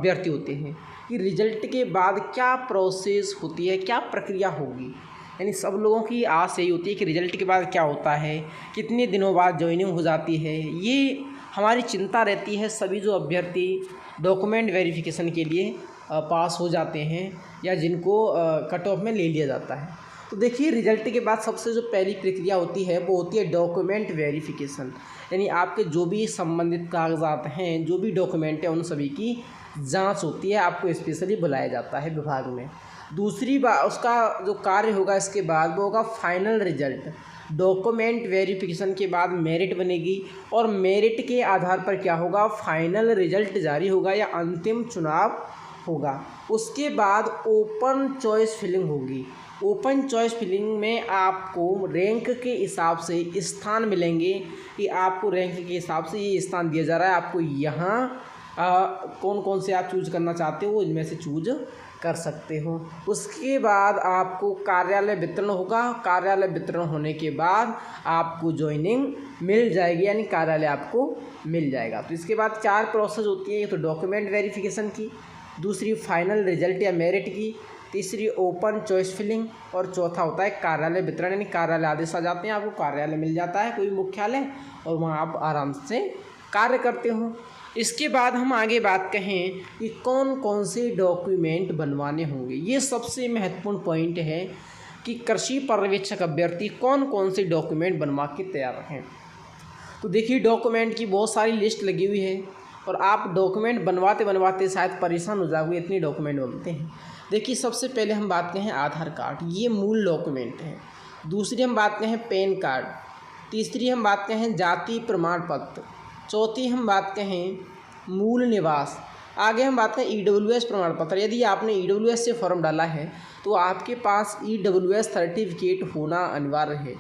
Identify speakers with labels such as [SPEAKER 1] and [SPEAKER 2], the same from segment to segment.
[SPEAKER 1] अभ्यर्थी होते हैं कि रिजल्ट के बाद क्या प्रोसेस होती है, क्या प्रक्रिया होगी। यानी सब लोगों की आस यही होती है कि रिजल्ट के बाद क्या होता है, कितने दिनों बाद ज्वाइनिंग हो जाती है। ये हमारी चिंता रहती है सभी जो अभ्यर्थी डॉक्यूमेंट वेरिफिकेशन के लिए पास हो जाते हैं या जिनको कट ऑफ में ले लिया जाता है। तो देखिए, रिजल्ट के बाद सबसे जो पहली प्रक्रिया होती है वो होती है डॉक्यूमेंट वेरिफिकेशन। यानी आपके जो भी संबंधित कागजात हैं, जो भी डॉक्यूमेंट हैं, उन सभी की जांच होती है। आपको स्पेशली बुलाया जाता है विभाग में। दूसरी बात, उसका जो कार्य होगा इसके बाद वो होगा फाइनल रिजल्ट। डॉक्यूमेंट वेरिफिकेशन के बाद मेरिट बनेगी और मेरिट के आधार पर क्या होगा, फाइनल रिजल्ट जारी होगा या अंतिम चुनाव होगा। उसके बाद ओपन चॉइस फिलिंग होगी। ओपन चॉइस फिलिंग में आपको रैंक के हिसाब से स्थान मिलेंगे कि आपको रैंक के हिसाब से ये स्थान दिया जा रहा है। आपको यहाँ कौन कौन से आप चूज करना चाहते हो, इनमें से चूज कर सकते हो। उसके बाद आपको कार्यालय वितरण होगा। कार्यालय वितरण होने के बाद आपको ज्वाइनिंग मिल जाएगी, यानी कार्यालय आपको मिल जाएगा। तो इसके बाद 4 प्रोसेस होती है। ये तो डॉक्यूमेंट वेरिफिकेशन की, दूसरी फाइनल रिजल्ट या मेरिट की, तीसरी ओपन चॉइस फिलिंग और चौथा होता है कार्यालय वितरण। यानी कार्यालय आदेश आ जाते हैं, आपको कार्यालय मिल जाता है कोई मुख्यालय और वहाँ आप आराम से कार्य करते हो। इसके बाद हम आगे बात कहें कि कौन कौन से डॉक्यूमेंट बनवाने होंगे। ये सबसे महत्वपूर्ण पॉइंट है कि कृषि पर्यवेक्षक अभ्यर्थी कौन कौन से डॉक्यूमेंट बनवा के तैयार रखें। तो देखिए, डॉक्यूमेंट की बहुत सारी लिस्ट लगी हुई है और आप डॉक्यूमेंट बनवाते बनवाते शायद परेशान हो जाओगे, इतने डॉक्यूमेंट बनते हैं। देखिए, सबसे पहले हम बात करें आधार कार्ड, ये मूल डॉक्यूमेंट है। दूसरी हम बात करें पैन कार्ड, तीसरी हम बात करें जाति प्रमाण पत्र, चौथी हम बात करें मूल निवास, आगे हम बात करें EWS प्रमाण पत्र। यदि आपने EWS से फॉर्म डाला है तो आपके पास EWS सर्टिफिकेट होना अनिवार्य है।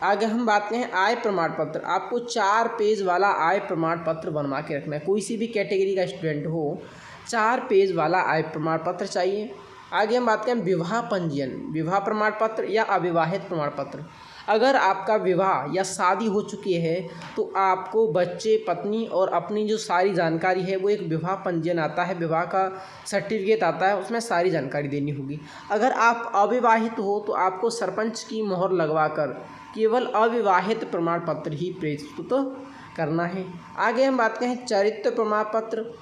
[SPEAKER 1] आगे हम बात करें आय प्रमाण पत्र, आपको 4 पेज वाला आय प्रमाण पत्र बनवा के रखना है। कोई सी भी कैटेगरी का स्टूडेंट हो, 4 पेज वाला आय प्रमाण पत्र चाहिए। आगे हम बात करें विवाह पंजीयन, विवाह प्रमाण पत्र या अविवाहित प्रमाण पत्र। अगर आपका विवाह या शादी हो चुकी है तो आपको बच्चे, पत्नी और अपनी जो सारी जानकारी है वो एक विवाह पंजीयन आता है, विवाह का सर्टिफिकेट आता है, उसमें सारी जानकारी देनी होगी। अगर आप अविवाहित हो तो आपको सरपंच की मोहर लगवाकर केवल अविवाहित प्रमाण पत्र ही प्रस्तुत करना है। आगे हम बात करें चरित्र प्रमाण पत्र।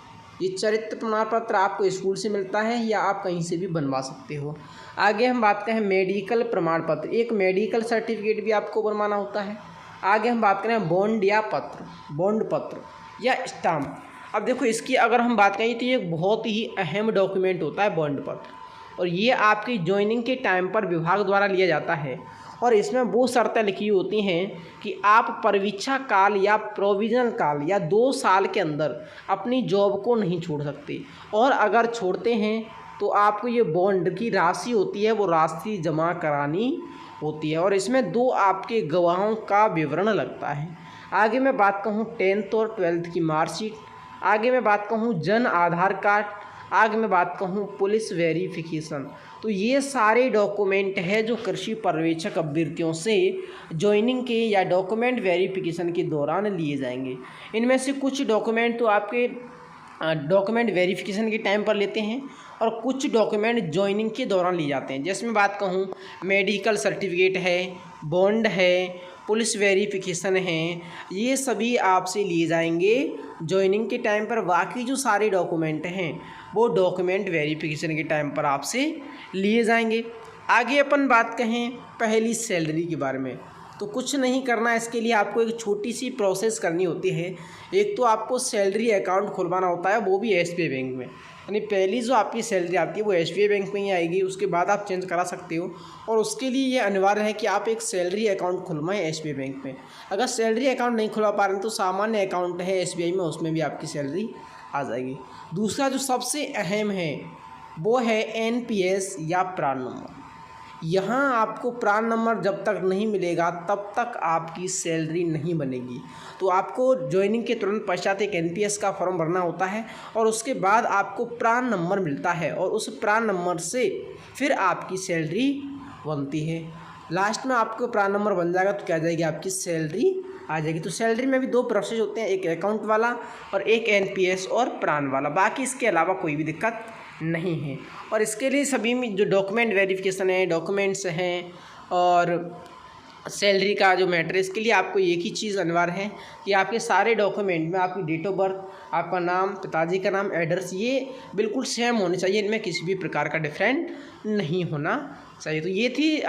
[SPEAKER 1] ये चरित्र प्रमाण पत्र आपको स्कूल से मिलता है या आप कहीं से भी बनवा सकते हो। आगे हम बात करें मेडिकल प्रमाण पत्र, एक मेडिकल सर्टिफिकेट भी आपको बनवाना होता है। आगे हम बात करें बॉन्ड या पत्र, बॉन्ड पत्र या स्टाम्प। अब देखो, इसकी अगर हम बात करें तो ये बहुत ही अहम डॉक्यूमेंट होता है बॉन्ड पत्र, और ये आपकी ज्वाइनिंग के टाइम पर विभाग द्वारा लिया जाता है। और इसमें वो शर्तें लिखी होती हैं कि आप परीक्षा काल या प्रोविजनल काल या 2 साल के अंदर अपनी जॉब को नहीं छोड़ सकते, और अगर छोड़ते हैं तो आपको ये बॉन्ड की राशि होती है वो राशि जमा करानी होती है, और इसमें 2 आपके गवाहों का विवरण लगता है। आगे मैं बात कहूँ 10th और 12th की मार्कशीट, आगे मैं बात कहूँ जन आधार कार्ड, आगे मैं बात कहूँ पुलिस वेरिफिकेशन। तो ये सारे डॉक्यूमेंट है जो कृषि पर्यवेक्षक अभ्यर्थियों से ज्वाइनिंग के या डॉक्यूमेंट वेरिफिकेशन के दौरान लिए जाएंगे। इनमें से कुछ डॉक्यूमेंट तो आपके डॉक्यूमेंट वेरिफिकेशन के टाइम पर लेते हैं और कुछ डॉक्यूमेंट ज्वाइनिंग के दौरान लिए जाते हैं। जैसे मैं बात कहूँ मेडिकल सर्टिफिकेट है, बॉन्ड है, पुलिस वेरिफिकेशन है, ये सभी आपसे लिए जाएंगे ज्वाइनिंग के टाइम पर। बाकी जो सारे डॉक्यूमेंट हैं वो डॉक्यूमेंट वेरिफिकेशन के टाइम पर आपसे लिए जाएंगे। आगे अपन बात कहें पहली सैलरी के बारे में, तो कुछ नहीं करना, इसके लिए आपको एक छोटी सी प्रोसेस करनी होती है। एक तो आपको सैलरी अकाउंट खुलवाना होता है, वो भी SBI बैंक में। यानी पहली जो आपकी सैलरी आती है वो SBI बैंक में ही आएगी, उसके बाद आप चेंज करा सकते हो, और उसके लिए ये अनिवार्य है कि आप एक सैलरी अकाउंट खुलवाएं SBI बैंक में। अगर सैलरी अकाउंट नहीं खुलवा पा रहे हैं तो सामान्य अकाउंट है SBI में, उसमें भी आपकी सैलरी आ जाएगी। दूसरा जो सबसे अहम है वो है NPS या प्रान नंबर। यहाँ आपको प्रान नंबर जब तक नहीं मिलेगा तब तक आपकी सैलरी नहीं बनेगी। तो आपको ज्वाइनिंग के तुरंत पश्चात एक NPS का फॉर्म भरना होता है और उसके बाद आपको प्रान नंबर मिलता है, और उस प्रान नंबर से फिर आपकी सैलरी बनती है। लास्ट में आपको प्रान नंबर बन जाएगा तो क्या आ जाएगी, आपकी सैलरी आ जाएगी। तो सैलरी में भी 2 प्रोसेस होते हैं, एक अकाउंट वाला और एक एनपीएस और प्राण वाला। बाकी इसके अलावा कोई भी दिक्कत नहीं है। और इसके लिए सभी में जो डॉक्यूमेंट वेरिफिकेशन है, डॉक्यूमेंट्स हैं और सैलरी का जो मैटर है, इसके लिए आपको एक ही चीज़ अनिवार्य है कि आपके सारे डॉक्यूमेंट में आपकी डेट ऑफ बर्थ, आपका नाम, पिताजी का नाम, एड्रेस, ये बिल्कुल सेम होने चाहिए। इनमें किसी भी प्रकार का डिफरेंट नहीं होना चाहिए। तो ये थी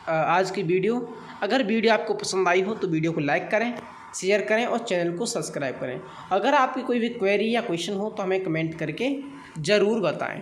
[SPEAKER 1] आज की वीडियो। अगर वीडियो आपको पसंद आई हो तो वीडियो को लाइक करें, शेयर करें और चैनल को सब्सक्राइब करें। अगर आपकी कोई भी क्वेरी या क्वेश्चन हो तो हमें कमेंट करके ज़रूर बताएं।